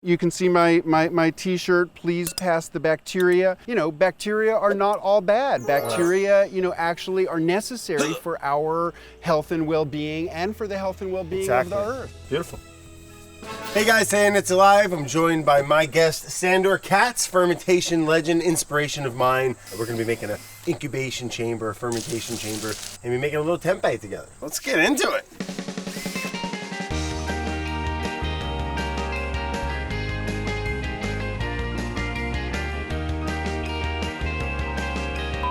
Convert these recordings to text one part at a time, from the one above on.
You can see my t-shirt, please pass the bacteria. You know, bacteria are not all bad. Bacteria, you know, actually are necessary for our health and well-being and for the health and well-being of the earth. Beautiful. Hey guys, today on It's Alive, I'm joined by my guest, Sandor Katz, fermentation legend, inspiration of mine. We're gonna be making an incubation chamber, a fermentation chamber, and we're making a little tempeh together. Let's get into it.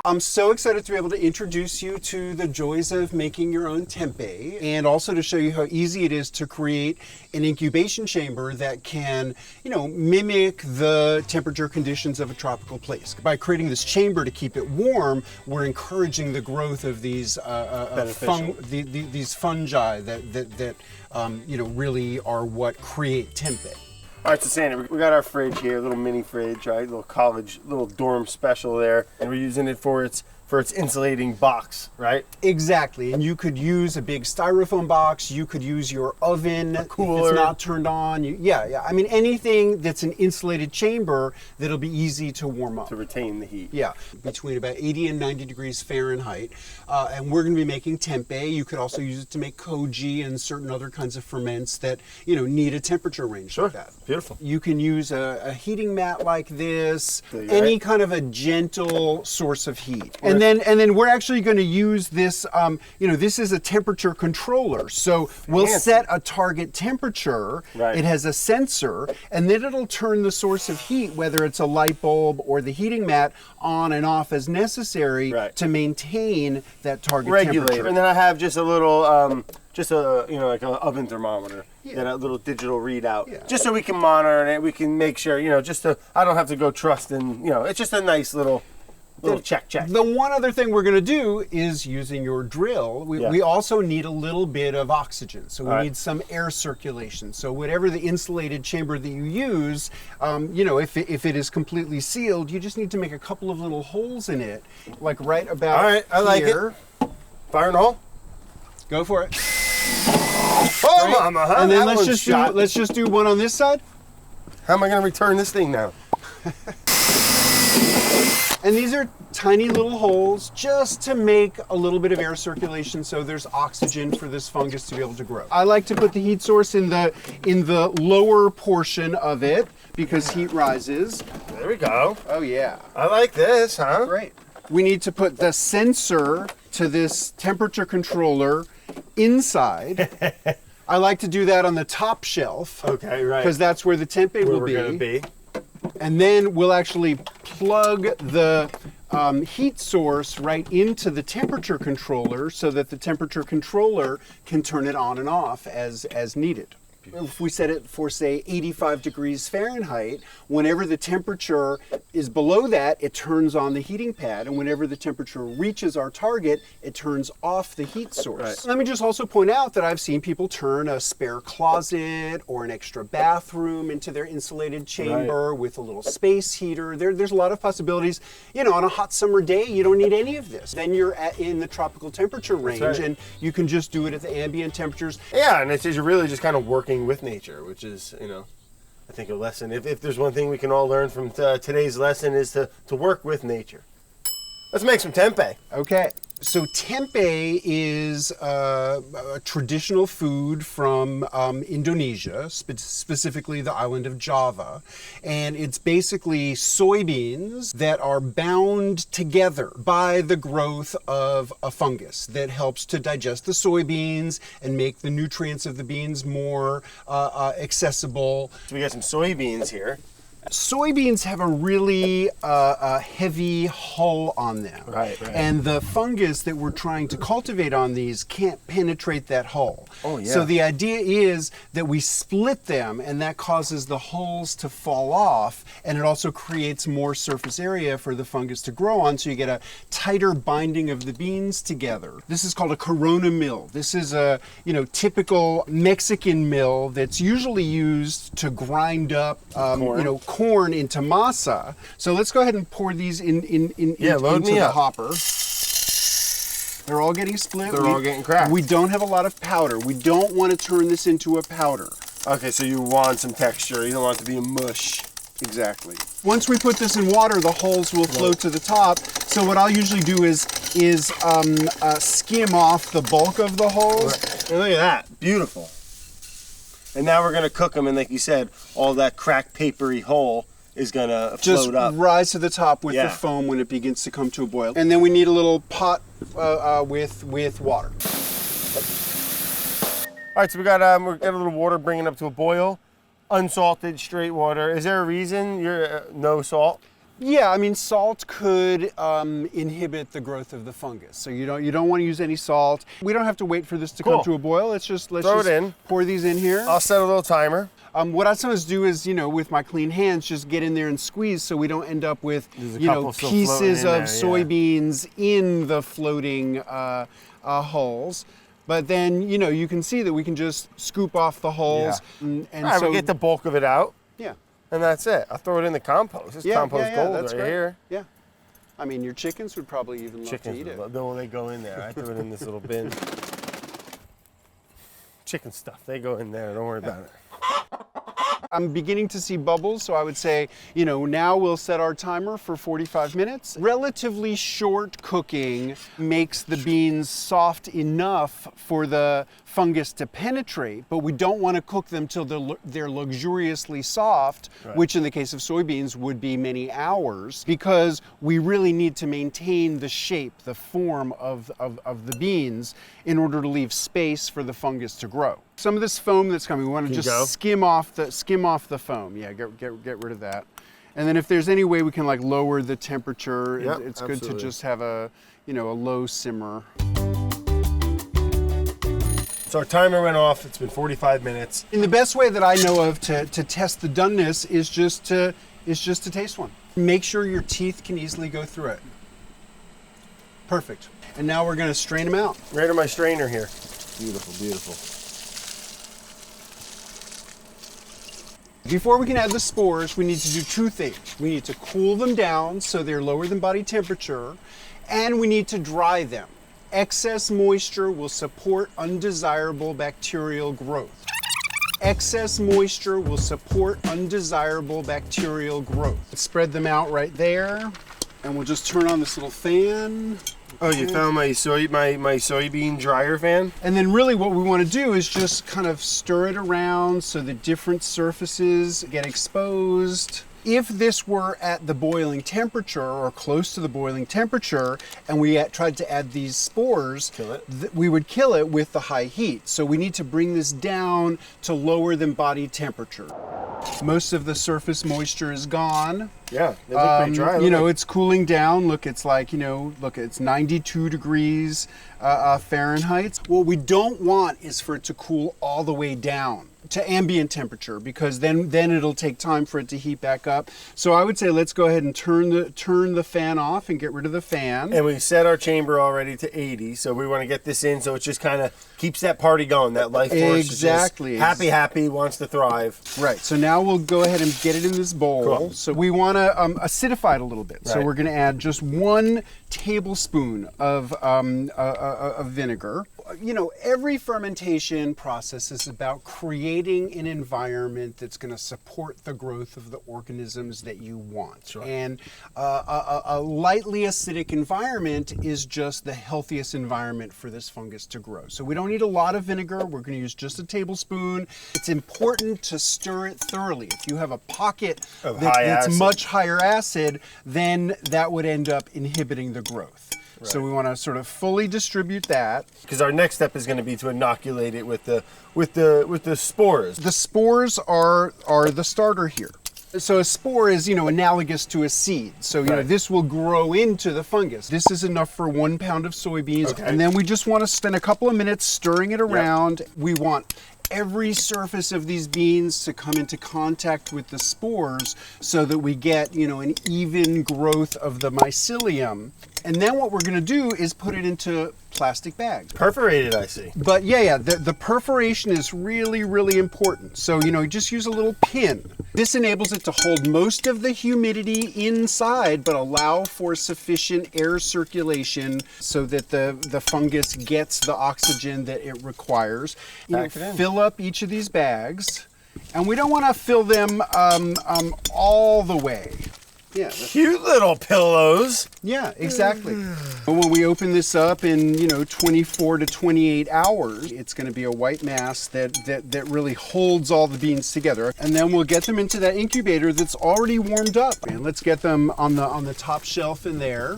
I'm so excited to be able to introduce you to the joys of making your own tempeh and also to show you how easy it is to create an incubation chamber that can, you know, mimic the temperature conditions of a tropical place. By creating this chamber to keep it warm, we're encouraging the growth of these these fungi that you know, really are what create tempeh. All right, so Sandor, we got our fridge here, a little mini fridge, right? Little college, little dorm special there, and we're using it for its insulating box, right? Exactly, and you could use a big styrofoam box. You could use your oven if it's not turned on. Yeah. I mean, anything that's an insulated chamber that'll be easy to warm up. To retain the heat. Yeah, between about 80 and 90 degrees Fahrenheit. And we're going to be making tempeh. You could also use it to make koji and certain other kinds of ferments that, you know, need a temperature range like that. Beautiful. You can use a heating mat like this, any kind of a gentle source of heat. And then we're actually going to use this, you know, this is a temperature controller. So we'll set a target temperature. Right. It has a sensor, and then it'll turn the source of heat, whether it's a light bulb or the heating mat, on and off as necessary to maintain that target temperature. And then I have just a little, just a, you know, like an oven thermometer. And a little digital readout, just so we can monitor it. We can make sure, you know, just to, I don't have to go trust in, you know, it's just a nice little check. The one other thing we're going to do is using your drill. We also need a little bit of oxygen, so we need some air circulation. So whatever the insulated chamber that you use, you know, if it is completely sealed, you just need to make a couple of little holes in it, like right about here. I like it. Fire in the hole. Go for it. Oh, mama, huh? And then let's just do one on this side. How am I going to return this thing now? And these are tiny little holes just to make a little bit of air circulation so there's oxygen for this fungus to be able to grow. I like to put the heat source in the lower portion of it because heat rises. There we go. Oh yeah. I like this, huh? Great. We need to put the sensor to this temperature controller inside. I like to do that on the top shelf. Okay, right. Because that's where the tempeh will be. We're going to be. And then we'll actually plug the heat source right into the temperature controller so that the temperature controller can turn it on and off as needed. If we set it for, say, 85 degrees Fahrenheit, whenever the temperature is below that, it turns on the heating pad, and whenever the temperature reaches our target, it turns off the heat source. Right. Let me just also point out that I've seen people turn a spare closet or an extra bathroom into their insulated chamber with a little space heater. There's a lot of possibilities. You know, on a hot summer day, you don't need any of this. Then you're in the tropical temperature range, and you can just do it at the ambient temperatures. Yeah, and it's just really just kind of working with nature, which is, you know, I think a lesson. If there's one thing we can all learn from today's lesson is to work with nature. Let's make some tempeh. Okay. So tempeh is a traditional food from Indonesia, specifically the island of Java. And it's basically soybeans that are bound together by the growth of a fungus that helps to digest the soybeans and make the nutrients of the beans more accessible. So we got some soybeans here. Soybeans have a really heavy hull on them. Right. And the fungus that we're trying to cultivate on these can't penetrate that hull. Oh, yeah. So the idea is that we split them, and that causes the hulls to fall off, and it also creates more surface area for the fungus to grow on, so you get a tighter binding of the beans together. This is called a corona mill. This is a, you know, typical Mexican mill that's usually used to grind up, you know, corn into masa. So let's go ahead and pour these into the hopper. They're all getting split. They're all getting cracked. We don't have a lot of powder. We don't want to turn this into a powder. Okay, so you want some texture. You don't want it to be a mush. Exactly. Once we put this in water, the hulls will float to the top. So what I'll usually do is skim off the bulk of the hulls. And look at that, beautiful. And now we're gonna cook them, and like you said, all that cracked papery hull is gonna float up. Just rise to the top with the foam when it begins to come to a boil. And then we need a little pot with water. All right, so we got a little water bringing up to a boil. Unsalted, straight water. Is there a reason you're no salt? Yeah, I mean, salt could inhibit the growth of the fungus, so you don't want to use any salt. We don't have to wait for this to come to a boil. Let's just throw it in. Pour these in here. I'll set a little timer. What I sometimes do is, with my clean hands, just get in there and squeeze, so we don't end up with pieces of soybeans in the floating hulls. But then, you can see that we can just scoop off the hulls. Yeah. And so we get the bulk of it out. Yeah. And that's it. I'll throw it in the compost. This compost gold that's right here. Yeah. I mean, your chickens would probably even love to eat it. No, they go in there. I threw it in this little bin. Chicken stuff, they go in there. Don't worry about it. I'm beginning to see bubbles, so I would say, now we'll set our timer for 45 minutes. Relatively short cooking makes the beans soft enough for the fungus to penetrate, but we don't want to cook them till they're luxuriously soft, which in the case of soybeans would be many hours, because we really need to maintain the shape, the form of the beans in order to leave space for the fungus to grow. Some of this foam that's coming, we want to just skim off the foam. Yeah, get rid of that. And then if there's any way we can lower the temperature, it's good to just have a low simmer. So our timer went off. It's been 45 minutes. And the best way that I know of to test the doneness is just to taste one. Make sure your teeth can easily go through it. Perfect. And now we're going to strain them out. Right to my strainer here. Beautiful, beautiful. Before we can add the spores, we need to do two things. We need to cool them down so they're lower than body temperature, and we need to dry them. Excess moisture will support undesirable bacterial growth. Excess moisture will support undesirable bacterial growth. Spread them out right there, and we'll just turn on this little fan. Oh, you found my soybean dryer fan? And then really what we want to do is just kind of stir it around so that different surfaces get exposed. If this were at the boiling temperature or close to the boiling temperature and we tried to add these spores, we would kill it with the high heat. So we need to bring this down to lower than body temperature. Most of the surface moisture is gone. Yeah, they look pretty dry. It's cooling down. Look, it's it's 92 degrees Fahrenheit. What we don't want is for it to cool all the way down to ambient temperature, because then it'll take time for it to heat back up. So I would say let's go ahead and turn the fan off and get rid of the fan. And we set our chamber already to 80, so we want to get this in so it just kind of keeps that party going, that life force. Exactly. Is just happy, wants to thrive. Right. So now we'll go ahead and get it in this bowl. Cool. So we want to acidify it a little bit. Right. So we're going to add just 1 tablespoon of vinegar. Every fermentation process is about creating an environment that's going to support the growth of the organisms that you want. Right. And a lightly acidic environment is just the healthiest environment for this fungus to grow. So we don't need a lot of vinegar. We're going to use just a tablespoon. It's important to stir it thoroughly. If you have a pocket that's much higher acid, then that would end up inhibiting the growth. Right. So we want to sort of fully distribute that. Because our next step is going to be to inoculate it with the spores. The spores are the starter here. So a spore is, analogous to a seed. So, this will grow into the fungus. This is enough for 1 pound of soybeans. Okay. And then we just want to spend a couple of minutes stirring it around. Yep. We want every surface of these beans to come into contact with the spores so that we get, an even growth of the mycelium. And then what we're going to do is put it into plastic bags. Perforated, I see. But the perforation is really, really important. So, just use a little pin. This enables it to hold most of the humidity inside, but allow for sufficient air circulation so that the fungus gets the oxygen that it requires. Fill up each of these bags. And we don't want to fill them all the way. Yeah. Cute little pillows. Yeah, exactly. When we open this up in 24 to 28 hours, it's going to be a white mass that really holds all the beans together. And then we'll get them into that incubator that's already warmed up. And let's get them on the top shelf in there.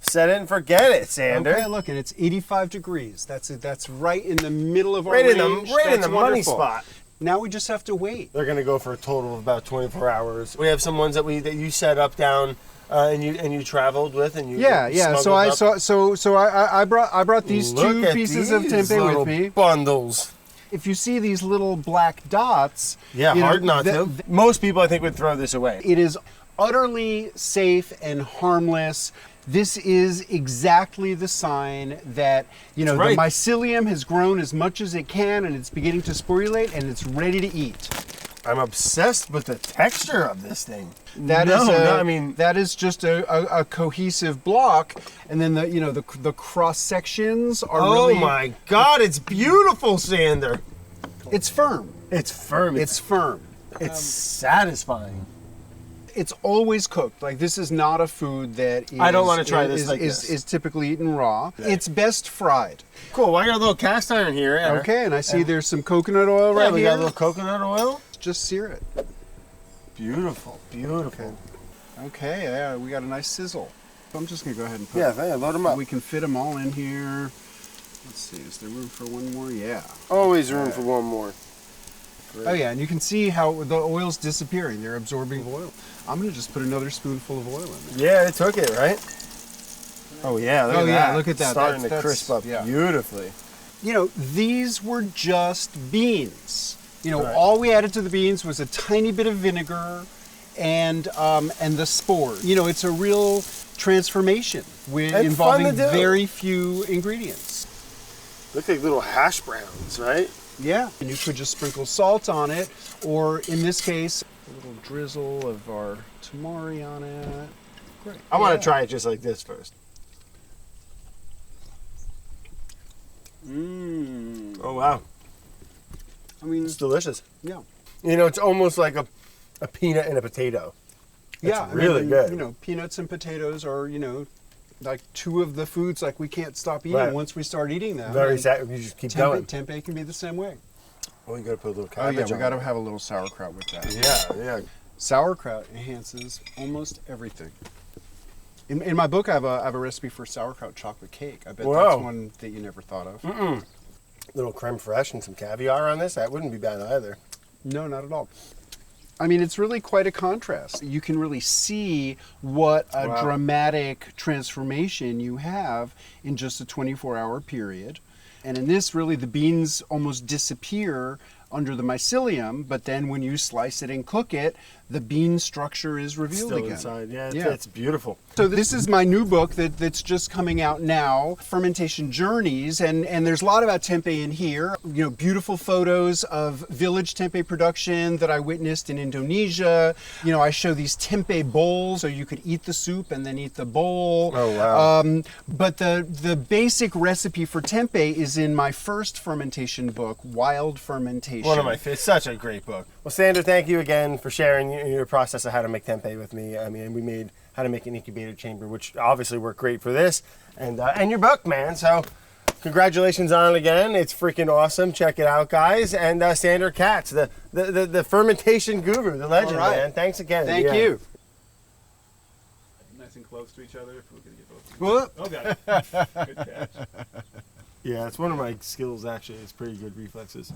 Set it and forget it, Sandor. Okay, look, and it's 85 degrees. That's right in the middle of our Right range. in the money wonderful. spot. Now we just have to wait. They're gonna go for a total of about 24 hours. We have some ones that you set up down and you traveled with and you Yeah. So I brought these two pieces of tempeh with me. Bundles. If you see these little black dots, Hard not to. Most people I think would throw this away. It is utterly safe and harmless. This is exactly the sign that, the mycelium has grown as much as it can and it's beginning to sporulate and it's ready to eat. I'm obsessed with the texture of this thing. That is just a cohesive block, and then the cross sections are really. Oh my God! It's beautiful, Sandor. It's firm. It's firm. It's firm. It's satisfying. It's always cooked. Like, this is not a food that is, I don't want to try this like this. Is typically eaten raw. Yeah. It's best fried. Cool. Well, I got a little cast iron here. Okay, and I see there's some coconut oil right here. We got a little coconut oil. Just sear it. Beautiful, beautiful. Okay, yeah, we got a nice sizzle. I'm just gonna go ahead and put. Yeah, load them up. We can fit them all in here. Let's see, is there room for one more? Yeah. Always room for one more. Great. Oh yeah, and you can see how the oil's disappearing. They're absorbing oil. I'm gonna just put another spoonful of oil in there. Yeah, it took it, right? Oh yeah, look at that. Look at that. Starting to crisp up beautifully. These were just beans. Right. All we added to the beans was a tiny bit of vinegar and the spores. It's a real transformation involving very few ingredients. Look like little hash browns, right? Yeah, and you could just sprinkle salt on it, or in this case, a little drizzle of our tamari on it. Great. I want to try it just like this first. Oh wow. I mean, it's delicious. Yeah. It's almost like a peanut and a potato. It's really good. Peanuts and potatoes are, like two of the foods like we can't stop eating once we start eating them. You just keep going. Tempeh can be the same way. Oh, you got to put a little cabbage on. We got to have a little sauerkraut with that. Yeah. Sauerkraut enhances almost everything. In my book, I have a recipe for sauerkraut chocolate cake. I bet that's one that you never thought of. Little creme fraiche and some caviar on this. That wouldn't be bad either. No, not at all. I mean, it's really quite a contrast. You can really see what a dramatic transformation you have in just a 24-hour period. And in this, really, the beans almost disappear under the mycelium, but then when you slice it and cook it, the bean structure is revealed Still again. Inside. Yeah, it's beautiful. So this is my new book that's just coming out now, Fermentation Journeys, and there's a lot about tempeh in here. Beautiful photos of village tempeh production that I witnessed in Indonesia. I show these tempeh bowls, so you could eat the soup and then eat the bowl. Oh wow! But the basic recipe for tempeh is in my first fermentation book, Wild Fermentation. One of my favorites. Such a great book. Well, Sandor, thank you again for sharing your process of how to make tempeh with me. I mean, we made how to make an incubator chamber, which obviously worked great for this, and your book, man. So, congratulations on it again. It's freaking awesome. Check it out, guys. And Sandor Katz, the fermentation guru, the legend, man. Thanks again. Thank you. Nice and close to each other. If we're gonna get both. Okay. Good catch. Yeah, it's one of my skills, actually. It's pretty good reflexes.